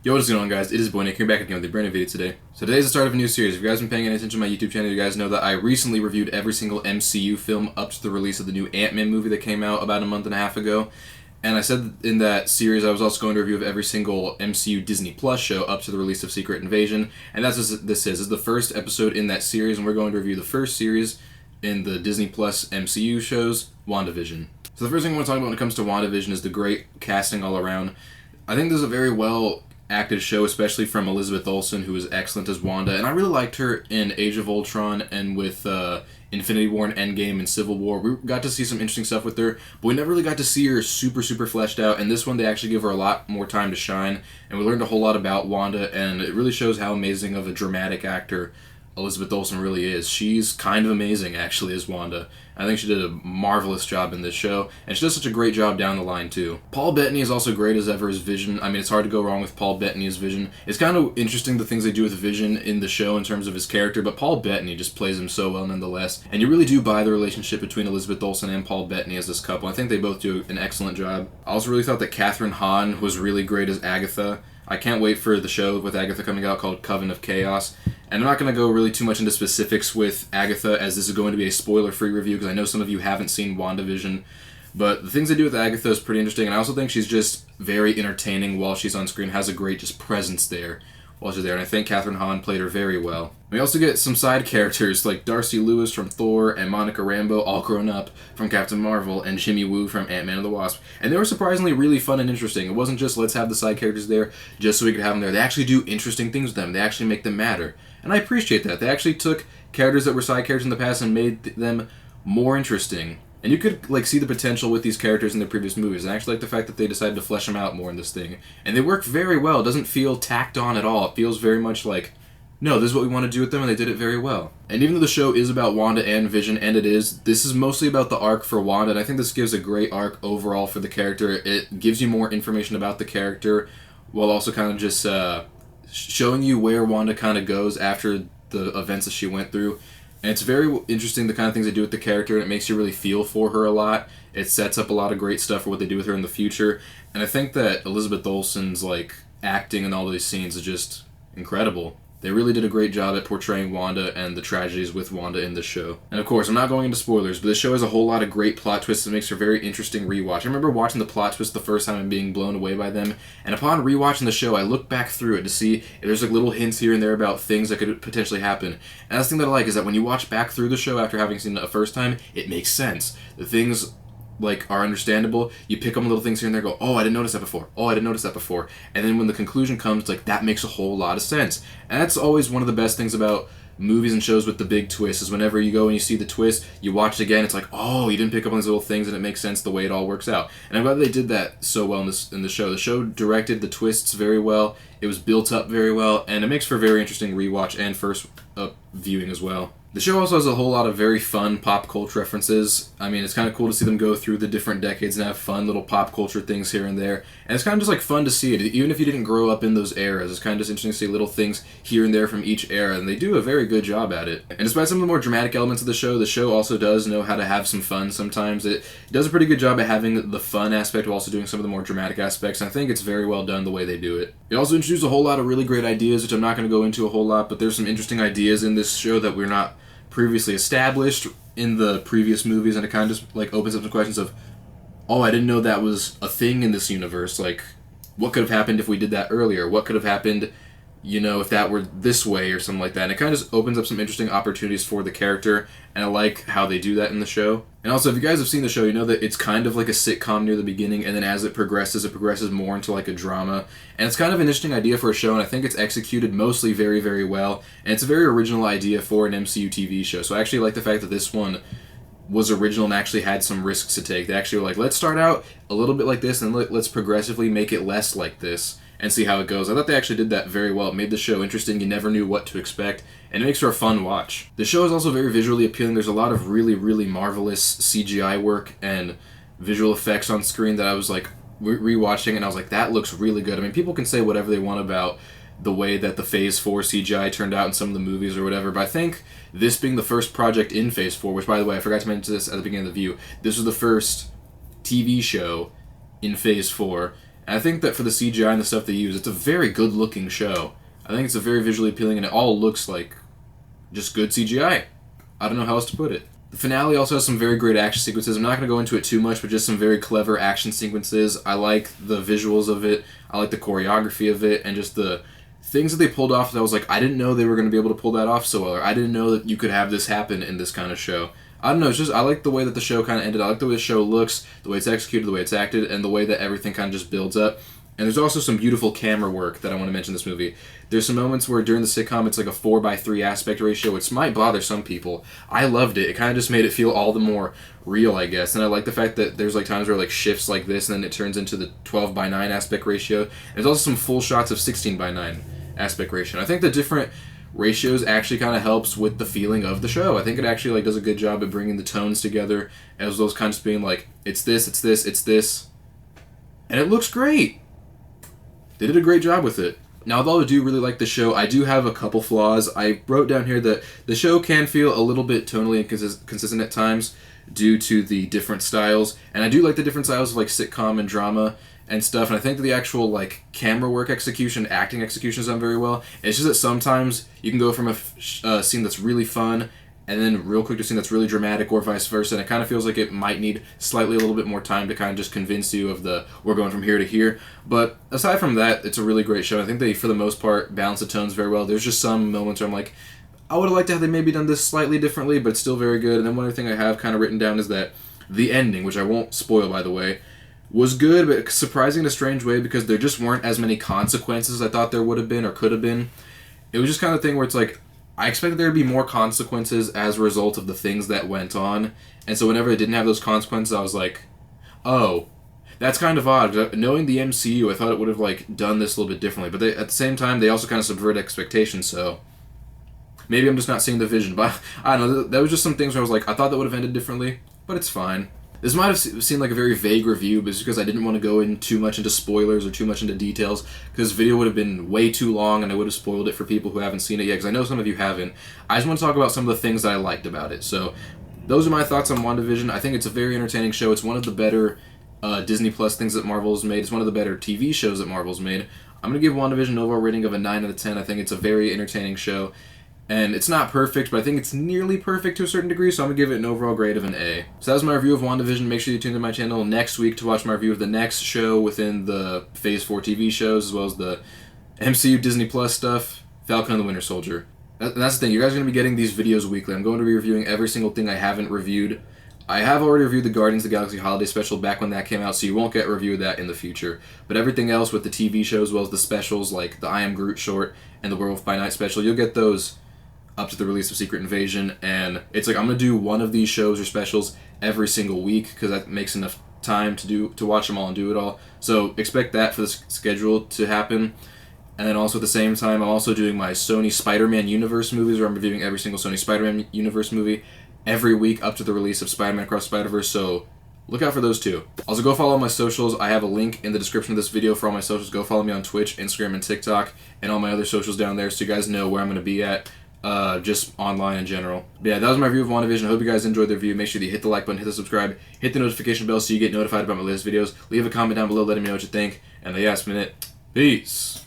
Yo, what is going on, guys? It is Boy Nick here, back again with a brand new video today. So today's the start of a new series. If you guys have been paying attention to my YouTube channel, you guys know that I recently reviewed every single MCU film up to the release of the new Ant-Man movie that came out about a month and a half ago. And I said in that series I was also going to review of every single MCU Disney Plus show up to the release of Secret Invasion. And that's what this is. This is the first episode in that series, and we're going to review the first series in the Disney Plus MCU shows, WandaVision. So the first thing I want to talk about when it comes to WandaVision is the great casting all around. I think this is a very well acted show, especially from Elizabeth Olsen, who was excellent as Wanda, and I really liked her in Age of Ultron and with Infinity War and Endgame and Civil War. We got to see some interesting stuff with her, but we never really got to see her super fleshed out, and this one they actually give her a lot more time to shine, and we learned a whole lot about Wanda, and it really shows how amazing of a dramatic actor Elizabeth Olsen really is. She's kind of amazing, actually, as Wanda. I think she did a marvelous job in this show, and she does such a great job down the line, too. Paul Bettany is also great as ever as Vision. I mean, it's hard to go wrong with Paul Bettany as Vision. It's kind of interesting the things they do with Vision in the show in terms of his character, but Paul Bettany just plays him so well nonetheless. And you really do buy the relationship between Elizabeth Olsen and Paul Bettany as this couple. I think they both do an excellent job. I also really thought that Kathryn Hahn was really great as Agatha. I can't wait for the show with Agatha coming out called Coven of Chaos. And I'm not going to go really too much into specifics with Agatha, as this is going to be a spoiler-free review, because I know some of you haven't seen WandaVision. But the things they do with Agatha is pretty interesting, and I also think she's just very entertaining while she's on screen, has a great just presence there while she's there, and I think Kathryn Hahn played her very well. We also get some side characters like Darcy Lewis from Thor and Monica Rambeau, all grown up, from Captain Marvel, and Jimmy Woo from Ant-Man and the Wasp. And they were surprisingly really fun and interesting. It wasn't just let's have the side characters there just so we could have them there. They actually do interesting things with them. They actually make them matter. And I appreciate that. They actually took characters that were side characters in the past and made them more interesting. And you could see the potential with these characters in the previous movies. And I actually like the fact that they decided to flesh them out more in this thing. And they work very well. It doesn't feel tacked on at all. It feels very much like, no, this is what we want to do with them, and they did it very well. And even though the show is about Wanda and Vision, and this is mostly about the arc for Wanda, and I think this gives a great arc overall for the character. It gives you more information about the character, while also kind of just showing you where Wanda kind of goes after the events that she went through. And it's very interesting the kind of things they do with the character, and it makes you really feel for her a lot. It sets up a lot of great stuff for what they do with her in the future. And I think that Elizabeth Olsen's acting in all these scenes is just incredible. They really did a great job at portraying Wanda and the tragedies with Wanda in this show. And of course, I'm not going into spoilers, but this show has a whole lot of great plot twists that makes for a very interesting rewatch. I remember watching the plot twist the first time and being blown away by them, and upon rewatching the show, I looked back through it to see if there's little hints here and there about things that could potentially happen. And that's the thing that I like, is that when you watch back through the show after having seen it a first time, it makes sense. The things are understandable. You pick up little things here and there, go, oh, I didn't notice that before. Oh, I didn't notice that before. And then when the conclusion comes, that makes a whole lot of sense. And that's always one of the best things about movies and shows with the big twists, is whenever you go and you see the twist, you watch it again, it's like, oh, you didn't pick up on these little things, and it makes sense the way it all works out. And I'm glad they did that so well in the show. The show directed the twists very well. It was built up very well, and it makes for a very interesting rewatch and first viewing as well. The show also has a whole lot of very fun pop culture references. I mean, it's kind of cool to see them go through the different decades and have fun little pop culture things here and there. And it's kind of just fun to see it. Even if you didn't grow up in those eras, it's kind of just interesting to see little things here and there from each era, and they do a very good job at it. And despite some of the more dramatic elements of the show also does know how to have some fun sometimes. It does a pretty good job at having the fun aspect while also doing some of the more dramatic aspects, and I think it's very well done the way they do it. It also introduced a whole lot of really great ideas, which I'm not going to go into a whole lot, but there's some interesting ideas in this show that we're not previously established in the previous movies, and it kind of just opens up some questions of, oh, I didn't know that was a thing in this universe. What could have happened if we did that earlier? What could have happened, if that were this way or something like that? And it kind of just opens up some interesting opportunities for the character, and I like how they do that in the show. And also, if you guys have seen the show, you know that it's kind of like a sitcom near the beginning, and then as it progresses more into a drama. And it's kind of an interesting idea for a show, and I think it's executed mostly very, very well. And it's a very original idea for an MCU TV show. So I actually like the fact that this one was original and actually had some risks to take. They actually were let's start out a little bit like this, and let's progressively make it less like this, and see how it goes. I thought they actually did that very well. It made the show interesting. You never knew what to expect, and it makes for a fun watch. The show is also very visually appealing. There's a lot of really, really marvelous CGI work and visual effects on screen that I was rewatching, and I was like, that looks really good. I mean, people can say whatever they want about the way that the Phase 4 CGI turned out in some of the movies or whatever, but I think this being the first project in Phase 4, which, by the way, I forgot to mention this at the beginning of the view, this was the first TV show in Phase 4, And I think that for the CGI and the stuff they use, it's a very good looking show. I think it's a very visually appealing, and it all looks like just good CGI. I don't know how else to put it. The finale also has some very great action sequences. I'm not going to go into it too much, but just some very clever action sequences. I like the visuals of it. I like the choreography of it, and just the things that they pulled off that I was like, I didn't know they were going to be able to pull that off so well, or I didn't know that you could have this happen in this kind of show. I don't know, it's just, I like the way that the show kind of ended. I like the way the show looks, the way it's executed, the way it's acted, and the way that everything kind of just builds up. And there's also some beautiful camera work that I want to mention in this movie. There's some moments where during the sitcom it's like a 4:3 aspect ratio, which might bother some people. I loved it. It kind of just made it feel all the more real, I guess. And I like the fact that there's like times where it like shifts like this and then it turns into the 12:9 aspect ratio. And there's also some full shots of 16:9 aspect ratio. And I think the different ratios actually kind of helps with the feeling of the show. I think it actually like does a good job at bringing the tones together, as well as kind of just being like, it's this, it's this, it's this. And it looks great. They did a great job with it. Now, although I do really like the show, I do have a couple flaws. I wrote down here that the show can feel a little bit tonally inconsistent at times due to the different styles. And I do like the different styles of like sitcom and drama and stuff. And I think that the actual like camera work execution, acting execution is done very well. It's just that sometimes you can go from a scene that's really fun and then real quick to a scene that's really dramatic, or vice versa, and it kind of feels like it might need slightly a little bit more time to kind of just convince you of the, we're going from here to here. But aside from that, it's a really great show. I think they, for the most part, balance the tones very well. There's just some moments where I'm like, I would have liked to have they maybe done this slightly differently, but it's still very good. And then one other thing I have kind of written down is that the ending, which I won't spoil, by the way, was good, but surprising in a strange way, because there just weren't as many consequences as I thought there would have been or could have been. It was just kind of thing where it's like, I expected there to be more consequences as a result of the things that went on, and so whenever it didn't have those consequences, I was like, oh, that's kind of odd. Knowing the MCU, I thought it would have like done this a little bit differently, but at the same time, they also kind of subvert expectations, so maybe I'm just not seeing the vision, but I don't know, that was just some things where I was like, I thought that would have ended differently, but it's fine. This might have seemed like a very vague review, but it's because I didn't want to go in too much into spoilers or too much into details, because the video would have been way too long and I would have spoiled it for people who haven't seen it yet, because I know some of you haven't. I just want to talk about some of the things that I liked about it. So those are my thoughts on WandaVision. I think it's a very entertaining show. It's one of the better Disney Plus things that Marvel's made. It's one of the better TV shows that Marvel's made. I'm going to give WandaVision an overall rating of a 9 out of 10. I think it's a very entertaining show. And it's not perfect, but I think it's nearly perfect to a certain degree, so I'm going to give it an overall grade of an A. So that was my review of WandaVision. Make sure you tune into my channel next week to watch my review of the next show within the Phase 4 TV shows, as well as the MCU Disney Plus stuff, Falcon and the Winter Soldier. That's the thing, you guys are going to be getting these videos weekly. I'm going to be reviewing every single thing I haven't reviewed. I have already reviewed the Guardians of the Galaxy Holiday Special back when that came out, so you won't get a review of that in the future. But everything else with the TV shows, as well as the specials, like the I Am Groot short and the Werewolf by Night special, you'll get those up to the release of Secret Invasion, and it's like I'm gonna do one of these shows or specials every single week, because that makes enough time to watch them all and do it all. So expect that for the schedule to happen. And then also at the same time, I'm also doing my Sony Spider-Man Universe movies, where I'm reviewing every single Sony Spider-Man Universe movie every week up to the release of Spider-Man Across Spider-Verse, so look out for those too. Also, go follow all my socials. I have a link in the description of this video for all my socials. Go follow me on Twitch, Instagram, and TikTok, and all my other socials down there, so you guys know where I'm going to be at. Just online in general. But yeah, that was my review of WandaVision. I hope you guys enjoyed the review. Make sure that you hit the like button, hit the subscribe, hit the notification bell so you get notified about my latest videos. Leave a comment down below letting me know what you think. And the last minute, peace.